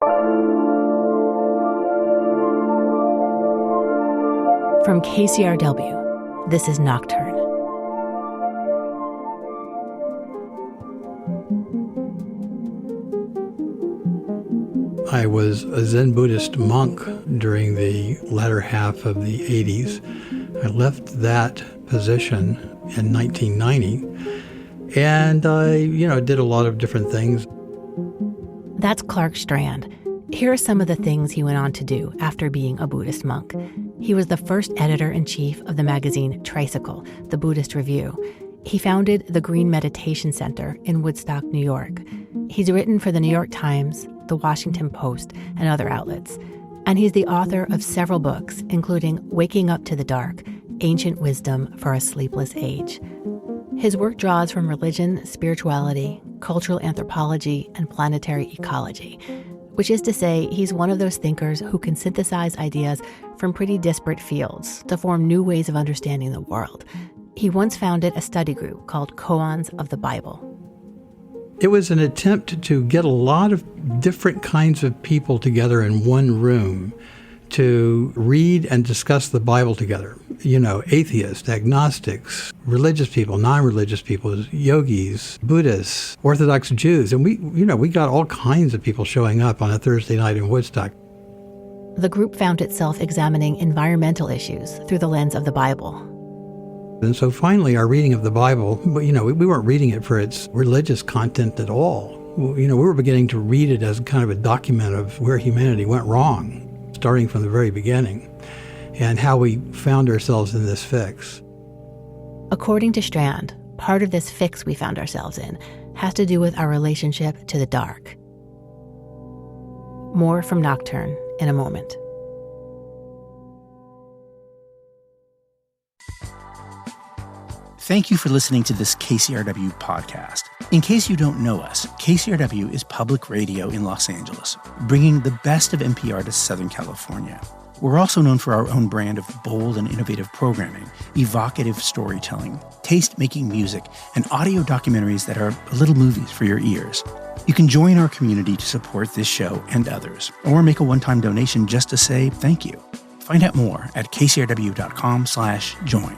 From KCRW, this is Nocturne. I was a Zen Buddhist monk during the latter half of the 80s. I left that position in 1990, and I, did a lot of different things. That's Clark Strand. Here are some of the things he went on to do after being a Buddhist monk. He was the first editor-in-chief of the magazine Tricycle, the Buddhist Review. He founded the Green Meditation Center in Woodstock, New York. He's written for the New York Times, the Washington Post, and other outlets. And he's the author of several books, including Waking Up to the Dark, Ancient Wisdom for a Sleepless Age. His work draws from religion, spirituality, cultural anthropology, and planetary ecology, which is to say he's one of those thinkers who can synthesize ideas from pretty disparate fields to form new ways of understanding the world. He once founded a study group called Koans of the Bible. It was an attempt to get a lot of different kinds of people together in one room to read and discuss the Bible together. Atheists, agnostics, religious people, non-religious people, yogis, Buddhists, Orthodox Jews. And we got all kinds of people showing up on a Thursday night in Woodstock. The group found itself examining environmental issues through the lens of the Bible. And so finally, our reading of the Bible, we weren't reading it for its religious content at all. We were beginning to read it as kind of a document of where humanity went wrong, starting from the very beginning, and how we found ourselves in this fix. According to Strand, part of this fix we found ourselves in has to do with our relationship to the dark. More from Nocturne in a moment. Thank you for listening to this KCRW podcast. In case you don't know us, KCRW is public radio in Los Angeles, bringing the best of NPR to Southern California. We're also known for our own brand of bold and innovative programming, evocative storytelling, taste-making music, and audio documentaries that are little movies for your ears. You can join our community to support this show and others, or make a one-time donation just to say thank you. Find out more at kcrw.com/join.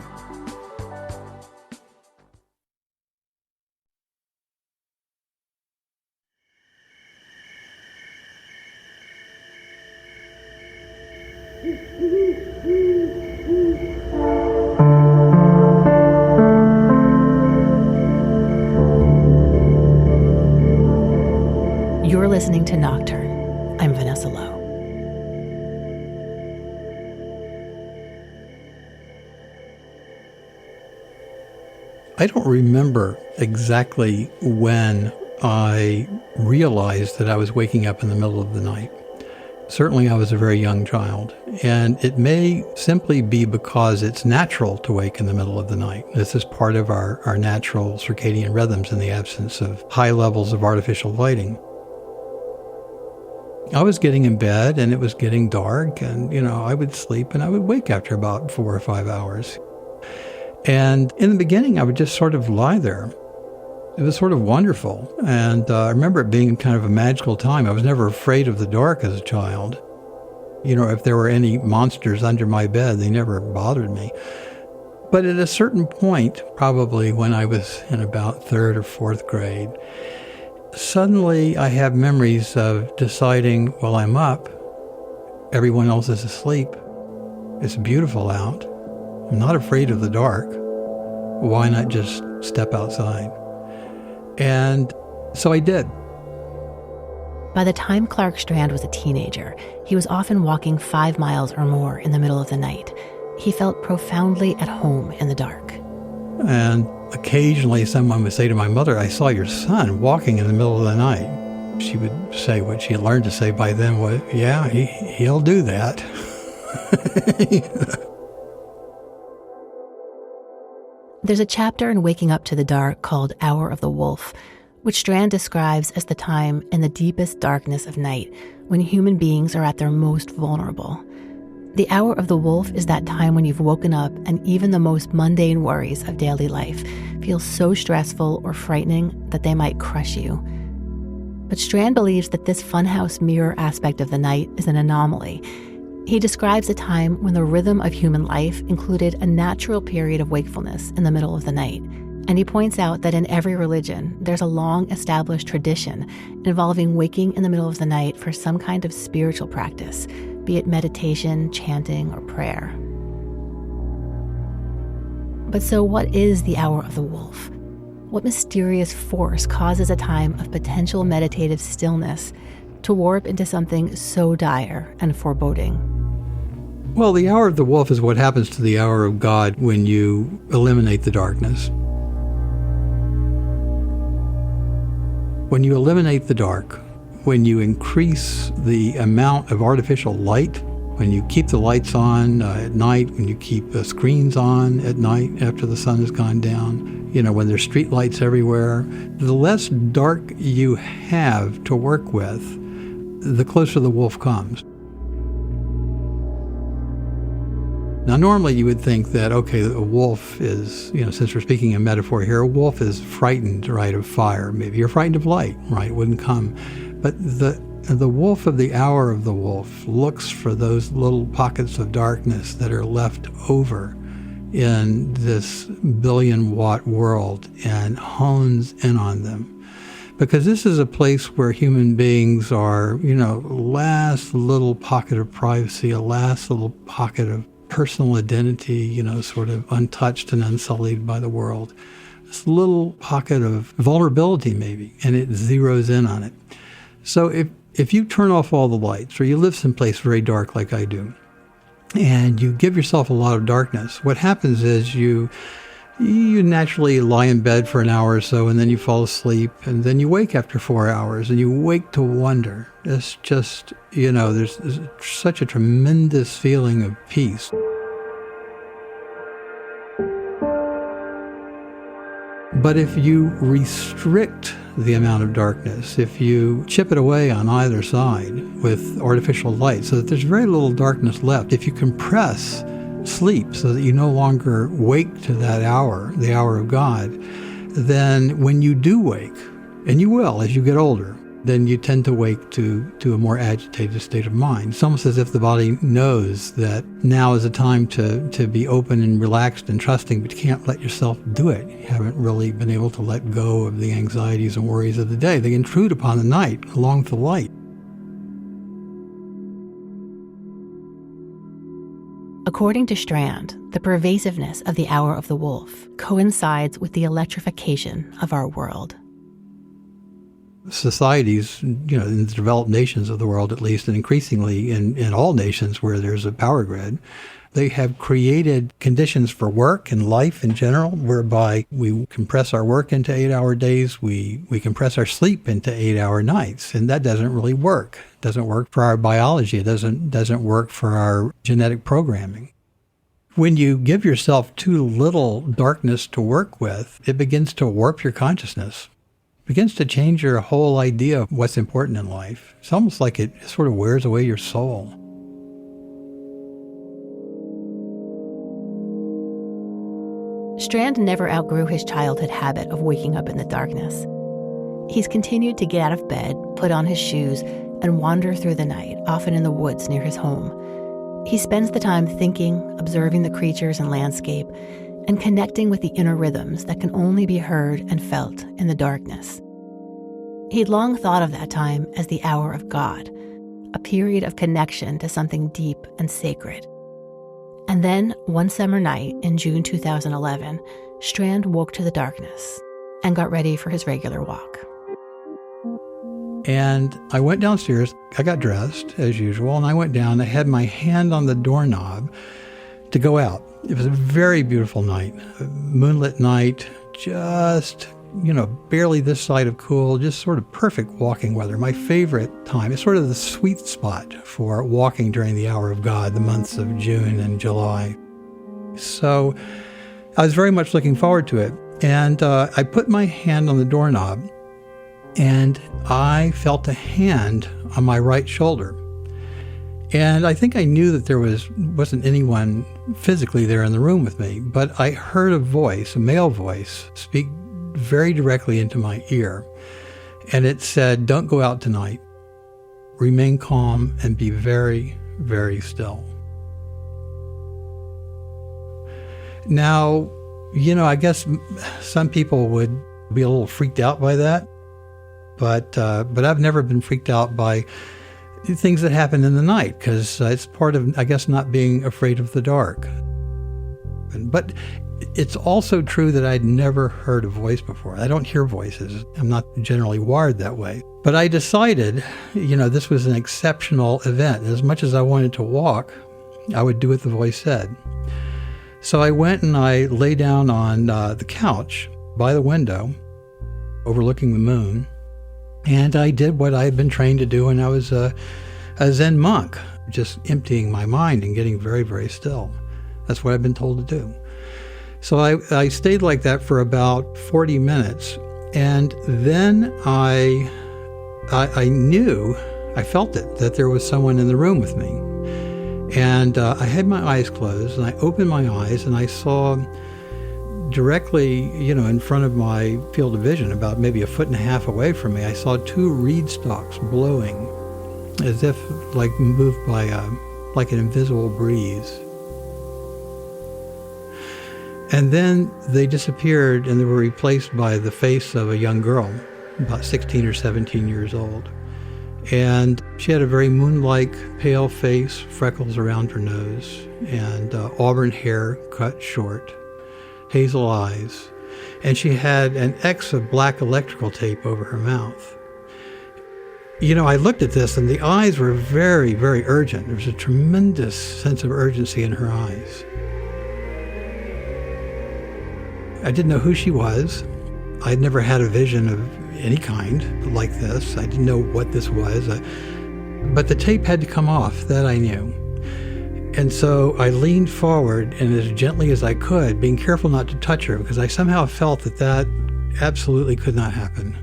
You're listening to Nocturne. I'm Vanessa Lowe. I don't remember exactly when I realized that I was waking up in the middle of the night. Certainly I was a very young child, and it may simply be because it's natural to wake in the middle of the night. This is part of our natural circadian rhythms in the absence of high levels of artificial lighting. I was getting in bed, and it was getting dark, and, I would sleep, and I would wake after about 4 or 5 hours. And in the beginning, I would just sort of lie there. It was sort of wonderful, and I remember it being kind of a magical time. I was never afraid of the dark as a child. If there were any monsters under my bed, they never bothered me. But at a certain point, probably when I was in about 3rd or 4th grade, suddenly I have memories of deciding, well, I'm up. Everyone else is asleep. It's beautiful out. I'm not afraid of the dark. Why not just step outside? And so I did. By the time Clark Strand was a teenager, he was often walking 5 miles or more in the middle of the night. He felt profoundly at home in the dark. And occasionally someone would say to my mother, I saw your son walking in the middle of the night. She would say what she had learned to say by then was, yeah, he'll do that. There's a chapter in Waking Up to the Dark called Hour of the Wolf, which Strand describes as the time in the deepest darkness of night when human beings are at their most vulnerable. The hour of the wolf is that time when you've woken up and even the most mundane worries of daily life feel so stressful or frightening that they might crush you. But Strand believes that this funhouse mirror aspect of the night is an anomaly. He describes a time when the rhythm of human life included a natural period of wakefulness in the middle of the night. And he points out that in every religion, there's a long-established tradition involving waking in the middle of the night for some kind of spiritual practice, be it meditation, chanting, or prayer. But so what is the hour of the wolf? What mysterious force causes a time of potential meditative stillness to warp into something so dire and foreboding? Well, the hour of the wolf is what happens to the hour of God when you eliminate the darkness. When you eliminate the dark, when you increase the amount of artificial light, when you keep the lights on at night, when you keep the screens on at night after the sun has gone down, when there's street lights everywhere, the less dark you have to work with, the closer the wolf comes. Now, normally you would think that, okay, a wolf is, since we're speaking in metaphor here, a wolf is frightened, right, of fire. Maybe you're frightened of light, right, it wouldn't come. But the wolf of the hour of the wolf looks for those little pockets of darkness that are left over in this billion-watt world and hones in on them. Because this is a place where human beings are, last little pocket of privacy, a last little pocket of personal identity, sort of untouched and unsullied by the world. This little pocket of vulnerability maybe, and it zeroes in on it. So if you turn off all the lights, or you live someplace very dark like I do, and you give yourself a lot of darkness, what happens is you naturally lie in bed for an hour or so, and then you fall asleep, and then you wake after 4 hours, and you wake to wonder. It's just, there's such a tremendous feeling of peace. But if you restrict the amount of darkness, if you chip it away on either side with artificial light so that there's very little darkness left, if you compress sleep so that you no longer wake to that hour, the hour of God, then when you do wake, and you will as you get older, then you tend to wake to a more agitated state of mind. It's almost as if the body knows that now is a time to be open and relaxed and trusting, but you can't let yourself do it. You haven't really been able to let go of the anxieties and worries of the day. They intrude upon the night along with the light. According to Strand, the pervasiveness of the hour of the wolf coincides with the electrification of our world. Societies, in the developed nations of the world at least, and increasingly in all nations where there's a power grid, they have created conditions for work and life in general, whereby we compress our work into 8-hour days, we compress our sleep into 8-hour nights, and that doesn't really work. It doesn't work for our biology. It doesn't work for our genetic programming. When you give yourself too little darkness to work with, it begins to warp your consciousness. Begins to change your whole idea of what's important in life. It's almost like it sort of wears away your soul. Strand never outgrew his childhood habit of waking up in the darkness. He's continued to get out of bed, put on his shoes, and wander through the night, often in the woods near his home. He spends the time thinking, observing the creatures and landscape, and connecting with the inner rhythms that can only be heard and felt in the darkness. He'd long thought of that time as the hour of God, a period of connection to something deep and sacred. And then, one summer night in June 2011, Strand woke to the darkness and got ready for his regular walk. And I went downstairs, I got dressed as usual, and I went down. I had my hand on the doorknob to go out. It was a very beautiful night, a moonlit night, just, barely this side of cool, just sort of perfect walking weather. My favorite time. It's sort of the sweet spot for walking during the hour of God, the months of June and July. So I was very much looking forward to it. And I put my hand on the doorknob, and I felt a hand on my right shoulder. And I think I knew that there wasn't anyone physically there in the room with me, but I heard a voice, a male voice, speak very directly into my ear. And it said, "Don't go out tonight. Remain calm and be very, very still." Now, I guess some people would be a little freaked out by that, but I've never been freaked out by things that happen in the night, because it's part of, I guess, not being afraid of the dark. But it's also true that I'd never heard a voice before. I don't hear voices. I'm not generally wired that way. But I decided, this was an exceptional event. As much as I wanted to walk, I would do what the voice said. So I went and I lay down on the couch by the window, overlooking the moon, and I did what I had been trained to do when I was a Zen monk, just emptying my mind and getting very, very still. That's what I've been told to do. So I stayed like that for about 40 minutes, and then I knew, I felt it, that there was someone in the room with me. And I had my eyes closed, and I opened my eyes, and I saw directly, in front of my field of vision, about maybe a foot and a half away from me, I saw two reed stalks blowing as if like moved by like an invisible breeze. And then they disappeared, and they were replaced by the face of a young girl, about 16 or 17 years old. And she had a very moon-like pale face, freckles around her nose, and auburn hair cut short, hazel eyes, and she had an X of black electrical tape over her mouth. I looked at this, and the eyes were very, very urgent. There was a tremendous sense of urgency in her eyes. I didn't know who she was. I'd never had a vision of any kind like this. I didn't know what this was. But the tape had to come off, that I knew. And so I leaned forward, and as gently as I could, being careful not to touch her, because I somehow felt that absolutely could not happen.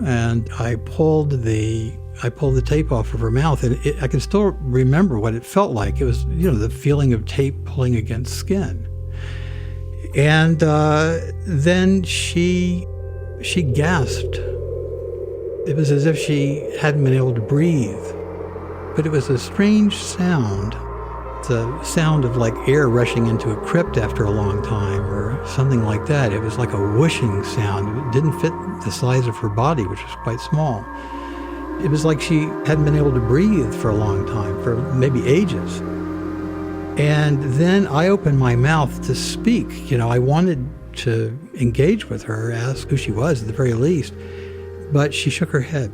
And I pulled the tape off of her mouth, and I can still remember what it felt like. It was, the feeling of tape pulling against skin. And then she gasped. It was as if she hadn't been able to breathe. But it was a strange sound. The sound of like air rushing into a crypt after a long time or something like that. It was like a whooshing sound. It didn't fit the size of her body, which was quite small. It was like she hadn't been able to breathe for a long time, for maybe ages. And then I opened my mouth to speak. I wanted to engage with her, ask who she was at the very least, but she shook her head.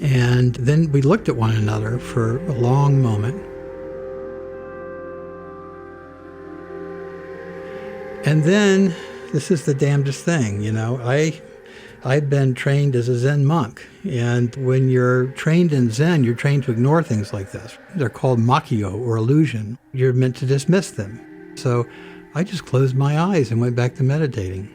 And then we looked at one another for a long moment. And then, this is the damnedest thing, I'd been trained as a Zen monk. And when you're trained in Zen, you're trained to ignore things like this. They're called makio, or illusion. You're meant to dismiss them. So I just closed my eyes and went back to meditating.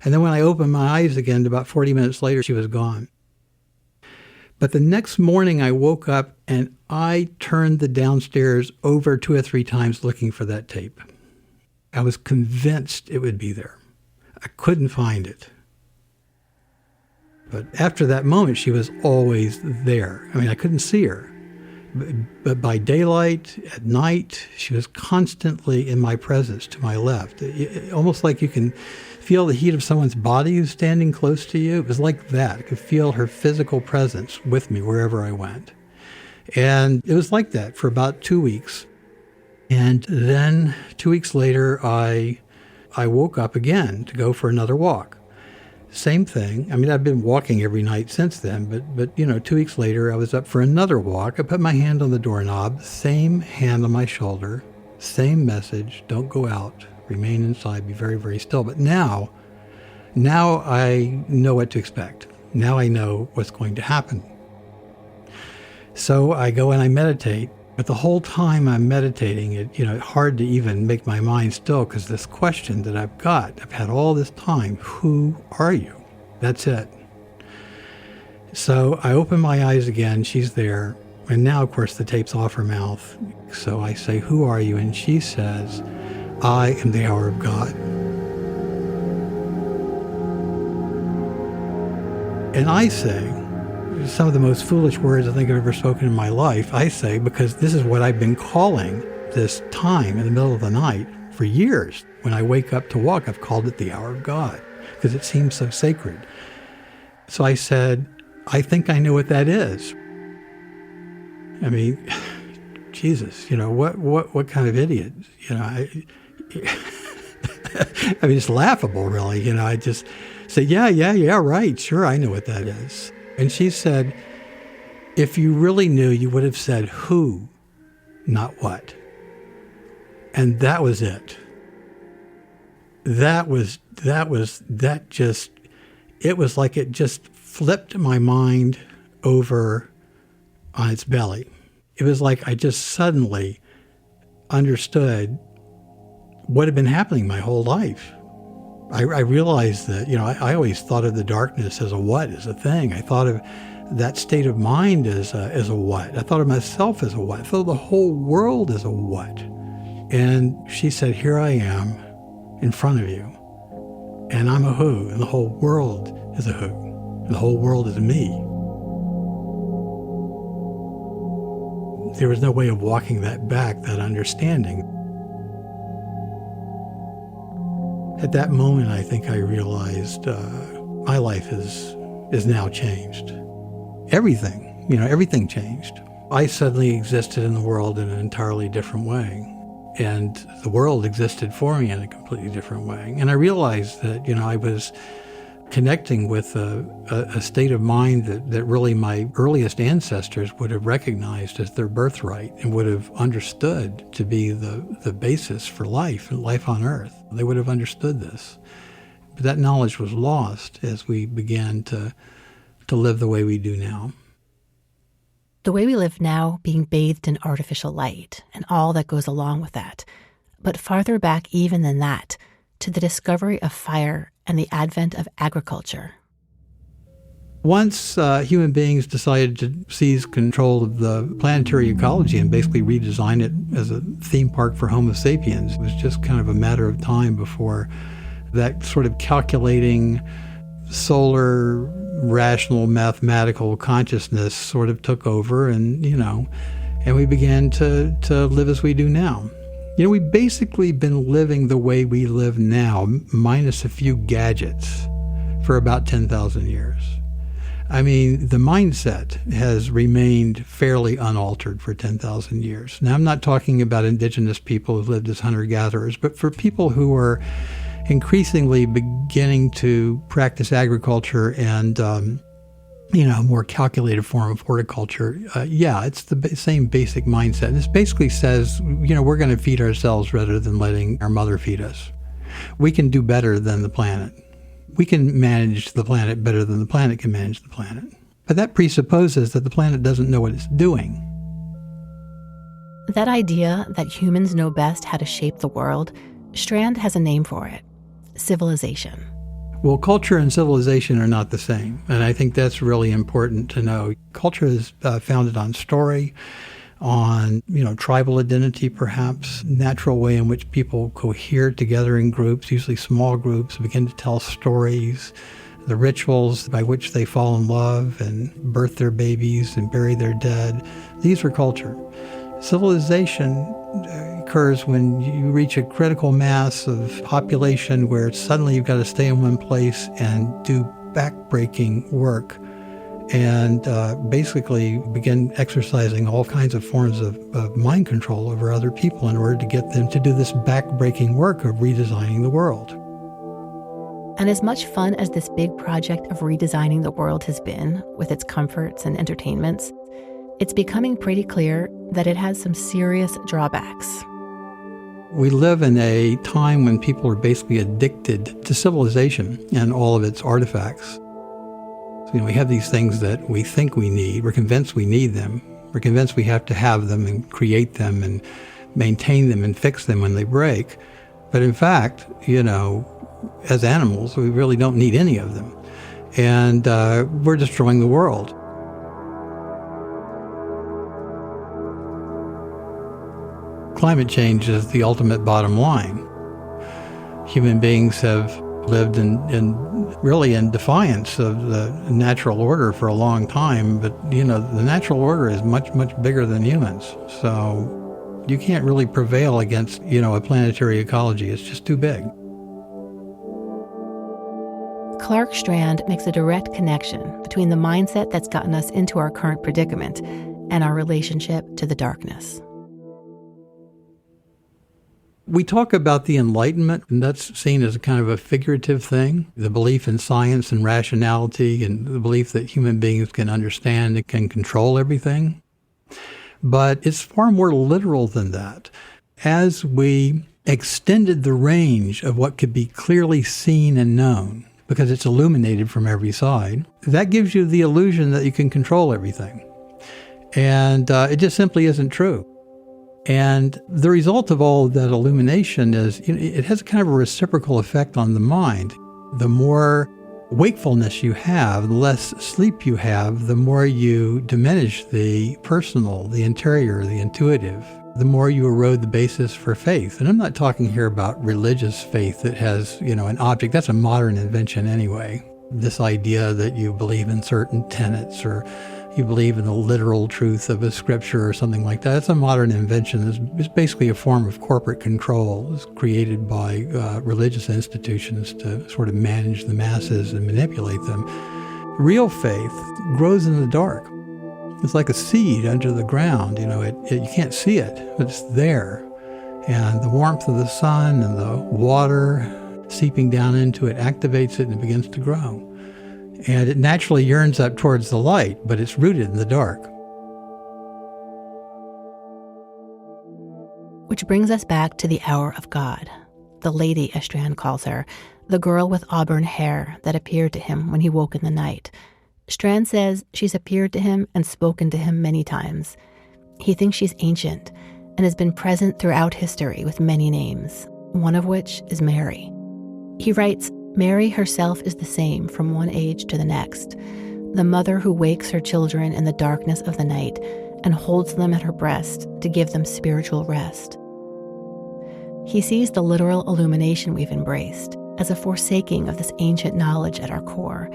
And then when I opened my eyes again, about 40 minutes later, she was gone. But the next morning I woke up and I turned the downstairs over 2 or 3 times looking for that tape. I was convinced it would be there. I couldn't find it. But after that moment, she was always there. I couldn't see her. But by daylight, at night, she was constantly in my presence to my left. Almost like you can feel the heat of someone's body who's standing close to you. It was like that. I could feel her physical presence with me wherever I went. And it was like that for about 2 weeks. And then 2 weeks later, I woke up again to go for another walk. Same thing. I've been walking every night since then, but 2 weeks later, I was up for another walk. I put my hand on the doorknob, same hand on my shoulder, same message, don't go out, remain inside, be very, very still. But now I know what to expect. Now I know what's going to happen. So I go and I meditate, but the whole time I'm meditating, it's hard to even make my mind still, because this question that I've had all this time, who are you? That's it. So I open my eyes again, she's there, and now, of course, the tape's off her mouth. So I say, who are you? And she says, I am the hour of God. And I say, some of the most foolish words I think I've ever spoken in my life, I say, because this is what I've been calling this time in the middle of the night for years. When I wake up to walk, I've called it the hour of God because it seems so sacred. So I said, I think I know what that is. I mean, Jesus, what kind of idiot? I mean, it's laughable, really. I just said, yeah, right, sure, I know what that is. And she said, if you really knew, you would have said who, not what. And that was it. It was like it just flipped my mind over on its belly. It was like I just suddenly understood what had been happening my whole life. I realized that, I always thought of the darkness as a thing. I thought of that state of mind as a what. I thought of myself as a what. I thought of the whole world as a what. And she said, here I am in front of you, and I'm a who, and the whole world is a who, and the whole world is me. There was no way of walking that back, that understanding. At that moment, I think I realized my life is now changed. Everything changed. I suddenly existed in the world in an entirely different way. And the world existed for me in a completely different way. And I realized that, I was connecting with a state of mind that really my earliest ancestors would have recognized as their birthright and would have understood to be the basis for life and life on Earth. They would have understood this. But that knowledge was lost as we began to live the way we do now. The way we live now, being bathed in artificial light and all that goes along with that. But farther back even than that, to the discovery of fire and the advent of agriculture. Once human beings decided to seize control of the planetary ecology and basically redesign it as a theme park for Homo sapiens, it was just kind of a matter of time before that sort of calculating, solar, rational, mathematical consciousness sort of took over, and we began to live as we do now. We've basically been living the way we live now, minus a few gadgets, for about 10,000 years. I mean, the mindset has remained fairly unaltered for 10,000 years. Now, I'm not talking about indigenous people who lived as hunter-gatherers, but for people who are increasingly beginning to practice agriculture and, more calculated form of horticulture, it's the same basic mindset. This basically says, we're going to feed ourselves rather than letting our mother feed us. We can do better than the planet. We can manage the planet better than the planet can manage the planet. But that presupposes that the planet doesn't know what it's doing. That idea that humans know best how to shape the world, Strand has a name for it: civilization. Well, culture and civilization are not the same, and I think that's really important to know. Culture is founded on story, on tribal identity, perhaps, natural way in which people cohere together in groups, usually small groups, begin to tell stories, the rituals by which they fall in love and birth their babies and bury their dead. These are culture. Civilization occurs when you reach a critical mass of population where suddenly you've got to stay in one place and do backbreaking work and basically begin exercising all kinds of forms of mind control over other people in order to get them to do this backbreaking work of redesigning the world. And as much fun as this big project of redesigning the world has been, with its comforts and entertainments, it's becoming pretty clear that it has some serious drawbacks. We live in a time when people are basically addicted to civilization and all of its artifacts. So, we have these things that we think we need. We're convinced we need them. We're convinced we have to have them and create them and maintain them and fix them when they break. But in fact, as animals, we really don't need any of them. And we're destroying the world. Climate change is the ultimate bottom line. Human beings have lived really in defiance of the natural order for a long time. But, the natural order is much, much bigger than humans. So you can't really prevail against, a planetary ecology. It's just too big. Clark Strand makes a direct connection between the mindset that's gotten us into our current predicament and our relationship to the darkness. We talk about the Enlightenment, and that's seen as a kind of a figurative thing, the belief in science and rationality and the belief that human beings can understand and can control everything. But it's far more literal than that. As we extended the range of what could be clearly seen and known, because it's illuminated from every side, that gives you the illusion that you can control everything. And it just simply isn't true. And the result of all of that illumination is, it has kind of a reciprocal effect on the mind. The more wakefulness you have, the less sleep you have, the more you diminish the personal, the interior, the intuitive, the more you erode the basis for faith. And I'm not talking here about religious faith that has, an object. That's a modern invention anyway. This idea that you believe in certain tenets or you believe in the literal truth of a scripture or something like that. It's a modern invention. It's basically a form of corporate control. It's created by religious institutions to sort of manage the masses and manipulate them. Real faith grows in the dark. It's like a seed under the ground. You can't see it, but it's there. And the warmth of the sun and the water seeping down into it activates it and it begins to grow. And it naturally yearns up towards the light, but it's rooted in the dark. Which brings us back to the hour of God, the lady, as Strand calls her, the girl with auburn hair that appeared to him when he woke in the night. Strand says she's appeared to him and spoken to him many times. He thinks she's ancient and has been present throughout history with many names, one of which is Mary. He writes, Mary herself is the same from one age to the next, the mother who wakes her children in the darkness of the night and holds them at her breast to give them spiritual rest. He sees the literal illumination we've embraced as a forsaking of this ancient knowledge at our core,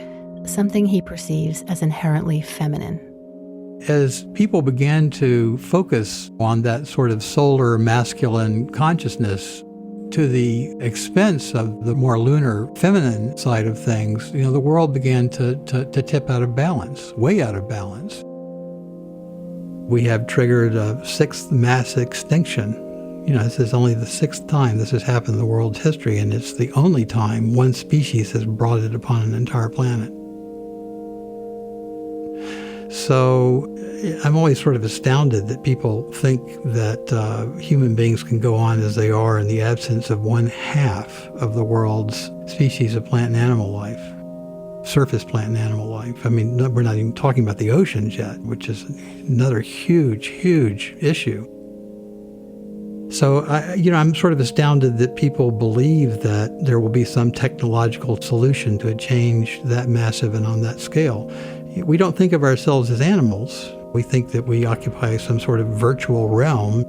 something he perceives as inherently feminine. As people began to focus on that sort of solar masculine consciousness to the expense of the more lunar feminine side of things, the world began to tip out of balance, way out of balance. We have triggered a sixth mass extinction. This is only the sixth time this has happened in the world's history, and it's the only time one species has brought it upon an entire planet. So I'm always sort of astounded that people think that human beings can go on as they are in the absence of one half of the world's species of plant and animal life, surface plant and animal life. I mean, we're not even talking about the oceans yet, which is another huge, huge issue. So, I'm sort of astounded that people believe that there will be some technological solution to a change that massive and on that scale. We don't think of ourselves as animals. We think that we occupy some sort of virtual realm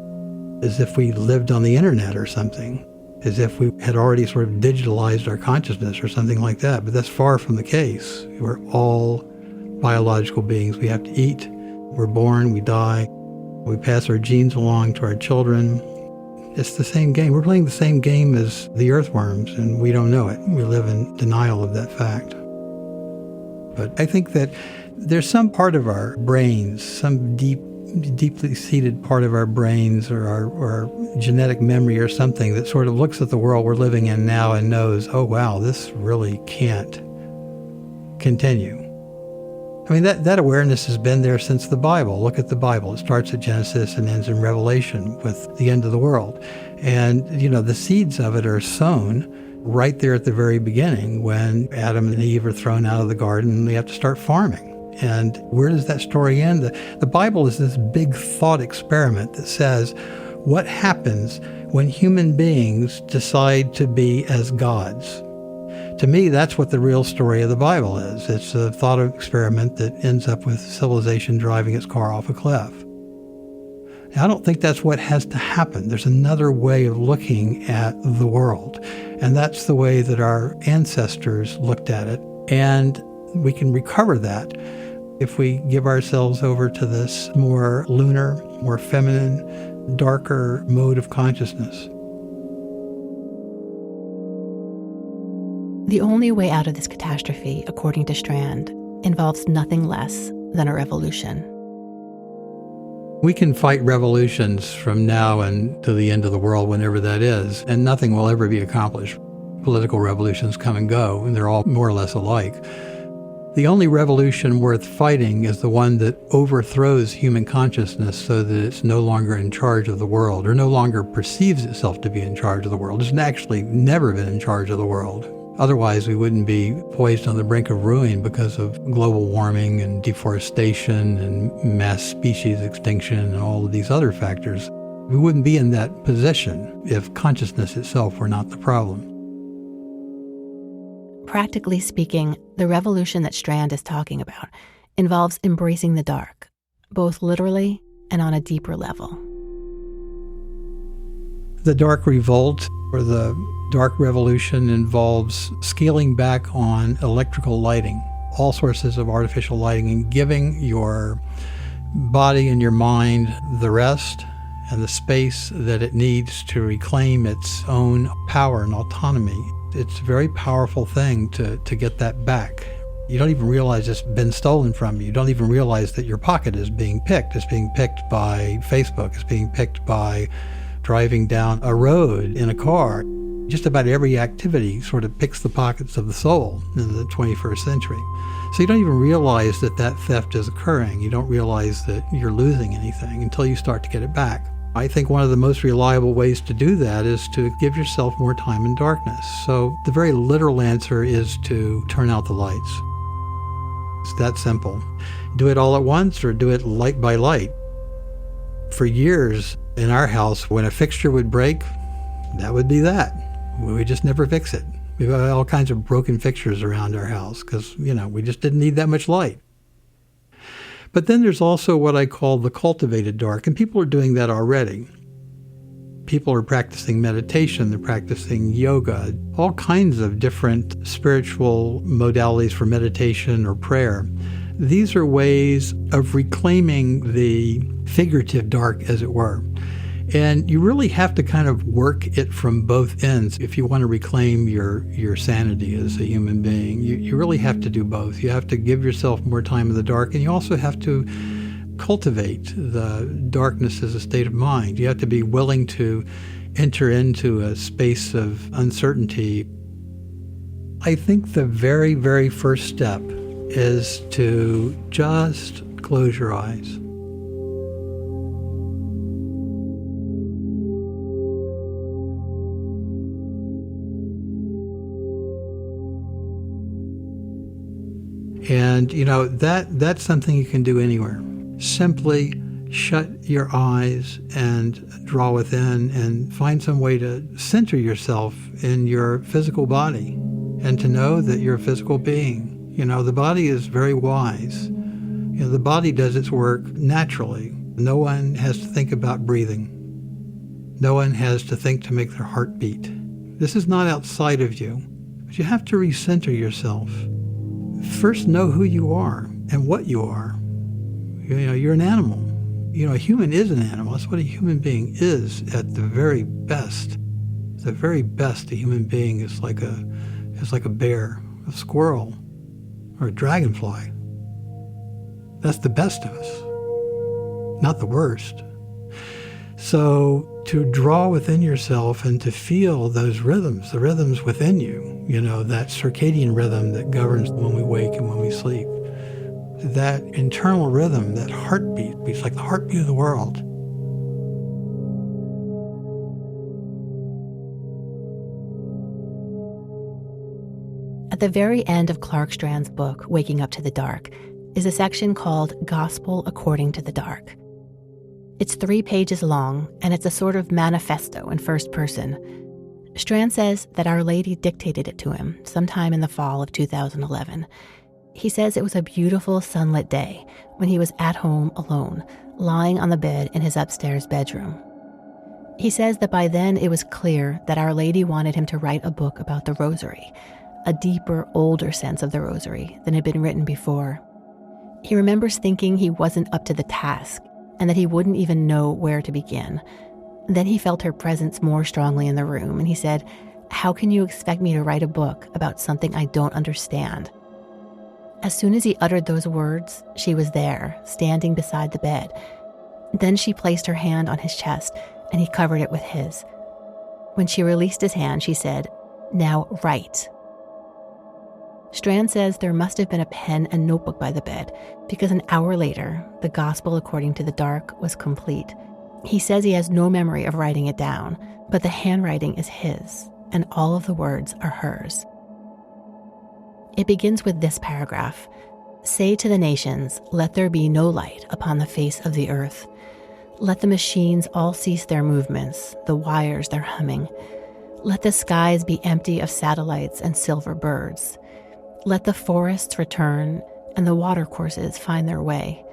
as if we lived on the internet or something, as if we had already sort of digitalized our consciousness or something like that. But that's far from the case. We're all biological beings. We have to eat. We're born, we die. We pass our genes along to our children. It's the same game. We're playing the same game as the earthworms, and we don't know it. We live in denial of that fact. But I think that there's some part of our brains, some deeply seated part of our brains or our genetic memory or something that sort of looks at the world we're living in now and knows, oh, wow, this really can't continue. I mean, that awareness has been there since the Bible. Look at the Bible. It starts at Genesis and ends in Revelation with the end of the world. And, the seeds of it are sown right there at the very beginning when Adam and Eve are thrown out of the garden and they have to start farming. And where does that story end? The Bible is this big thought experiment that says, what happens when human beings decide to be as gods? To me, that's what the real story of the Bible is. It's a thought experiment that ends up with civilization driving its car off a cliff. Now, I don't think that's what has to happen. There's another way of looking at the world, and that's the way that our ancestors looked at it. And we can recover that if we give ourselves over to this more lunar, more feminine, darker mode of consciousness. The only way out of this catastrophe, according to Strand, involves nothing less than a revolution. We can fight revolutions from now and to the end of the world, whenever that is, and nothing will ever be accomplished. Political revolutions come and go, and they're all more or less alike. The only revolution worth fighting is the one that overthrows human consciousness so that it's no longer in charge of the world, or no longer perceives itself to be in charge of the world. It's actually never been in charge of the world. Otherwise, we wouldn't be poised on the brink of ruin because of global warming and deforestation and mass species extinction and all of these other factors. We wouldn't be in that position if consciousness itself were not the problem. Practically speaking, the revolution that Strand is talking about involves embracing the dark, both literally and on a deeper level. The Dark Revolt, or the Dark Revolution, involves scaling back on electrical lighting, all sources of artificial lighting, and giving your body and your mind the rest and the space that it needs to reclaim its own power and autonomy. It's a very powerful thing to get that back. You don't even realize it's been stolen from you. You don't even realize that your pocket is being picked. It's being picked by Facebook. It's being picked by driving down a road in a car. Just about every activity sort of picks the pockets of the soul in the 21st century. So you don't even realize that that theft is occurring. You don't realize that you're losing anything until you start to get it back. I think one of the most reliable ways to do that is to give yourself more time in darkness. So the very literal answer is to turn out the lights. It's that simple. Do it all at once or do it light by light. For years in our house, when a fixture would break, that would be that. We would just never fix it. We've got all kinds of broken fixtures around our house because, we just didn't need that much light. But then there's also what I call the cultivated dark, and people are doing that already. People are practicing meditation, they're practicing yoga, all kinds of different spiritual modalities for meditation or prayer. These are ways of reclaiming the figurative dark, as it were. And you really have to kind of work it from both ends if you want to reclaim your sanity as a human being. You really have to do both. You have to give yourself more time in the dark, and you also have to cultivate the darkness as a state of mind. You have to be willing to enter into a space of uncertainty. I think the very, very first step is to just close your eyes. And, that's something you can do anywhere. Simply shut your eyes and draw within and find some way to center yourself in your physical body and to know that you're a physical being. The body is very wise. The body does its work naturally. No one has to think about breathing. No one has to think to make their heart beat. This is not outside of you, but you have to recenter yourself. First, know who you are and what you are. You're an animal. A human is an animal. That's what a human being is at the very best. The very best a human being is like a bear, a squirrel, or a dragonfly. That's the best of us, not the worst. So to draw within yourself and to feel those rhythms, the rhythms within you, that circadian rhythm that governs when we wake and when we sleep, that internal rhythm, that heartbeat, it's like the heartbeat of the world. At the very end of Clark Strand's book, Waking Up to the Dark, is a section called Gospel According to the Dark. It's 3 pages long, and it's a sort of manifesto in first person. Strand says that Our Lady dictated it to him sometime in the fall of 2011. He says it was a beautiful sunlit day when he was at home alone, lying on the bed in his upstairs bedroom. He says that by then it was clear that Our Lady wanted him to write a book about the Rosary, a deeper, older sense of the Rosary than had been written before. He remembers thinking he wasn't up to the task and that he wouldn't even know where to begin. Then he felt her presence more strongly in the room, and he said, "How can you expect me to write a book about something I don't understand?" As soon as he uttered those words, she was there, standing beside the bed. Then she placed her hand on his chest, and he covered it with his. When she released his hand, she said, "Now write." Strand says there must have been a pen and notebook by the bed, because an hour later, the Gospel according to the Dark was complete. He says he has no memory of writing it down, but the handwriting is his, and all of the words are hers. It begins with this paragraph: "Say to the nations, let there be no light upon the face of the earth. Let the machines all cease their movements, the wires their humming. Let the skies be empty of satellites and silver birds. Let the forests return and the watercourses find their way.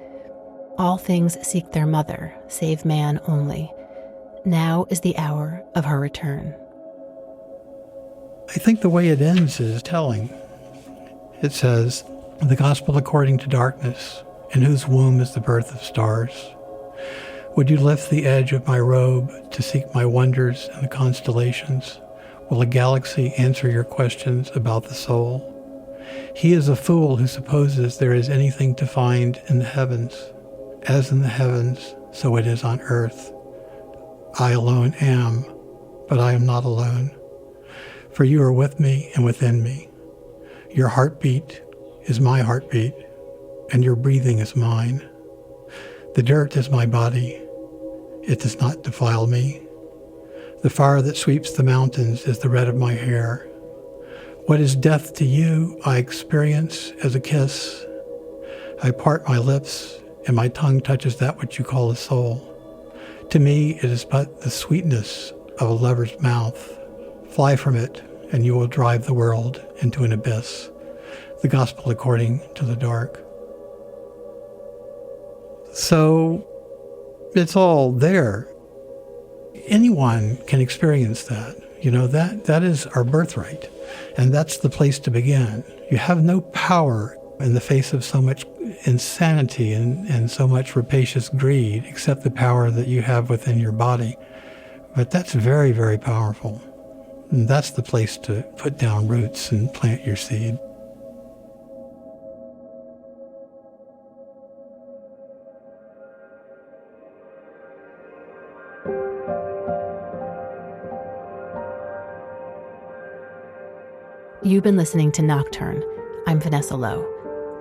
All things seek their mother, save man only. Now is the hour of her return." I think the way it ends is telling. It says, "The Gospel according to darkness, in whose womb is the birth of stars. Would you lift the edge of my robe to seek my wonders in the constellations? Will a galaxy answer your questions about the soul? He is a fool who supposes there is anything to find in the heavens. As in the heavens, so it is on earth. I alone am, but I am not alone. For you are with me and within me. Your heartbeat is my heartbeat, and your breathing is mine. The dirt is my body. It does not defile me. The fire that sweeps the mountains is the red of my hair. What is death to you, I experience as a kiss. I part my lips, and my tongue touches that which you call a soul. To me, it is but the sweetness of a lover's mouth. Fly from it, and you will drive the world into an abyss." The Gospel according to the Dark. So it's all there. Anyone can experience that. That is our birthright. And that's the place to begin. You have no power in the face of so much insanity and so much rapacious greed, except the power that you have within your body. But that's very, very powerful. And that's the place to put down roots and plant your seed. You've been listening to Nocturne. I'm Vanessa Lowe.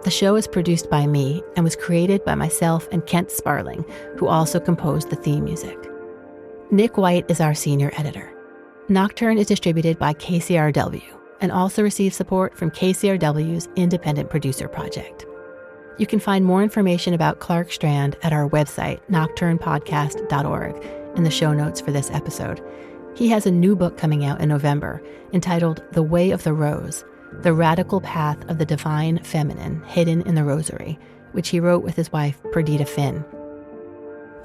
The show is produced by me and was created by myself and Kent Sparling, who also composed the theme music. Nick White is our senior editor. Nocturne is distributed by KCRW and also receives support from KCRW's Independent Producer Project. You can find more information about Clark Strand at our website, nocturnepodcast.org, in the show notes for this episode. He has a new book coming out in November entitled The Way of the Rose, The Radical Path of the Divine Feminine Hidden in the Rosary, which he wrote with his wife, Perdita Finn.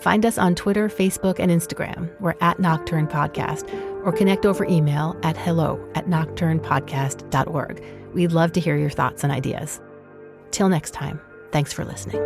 Find us on Twitter, Facebook, and Instagram. We're at Nocturne Podcast, or connect over email at hello@nocturnepodcast.org. We'd love to hear your thoughts and ideas. Till next time, thanks for listening.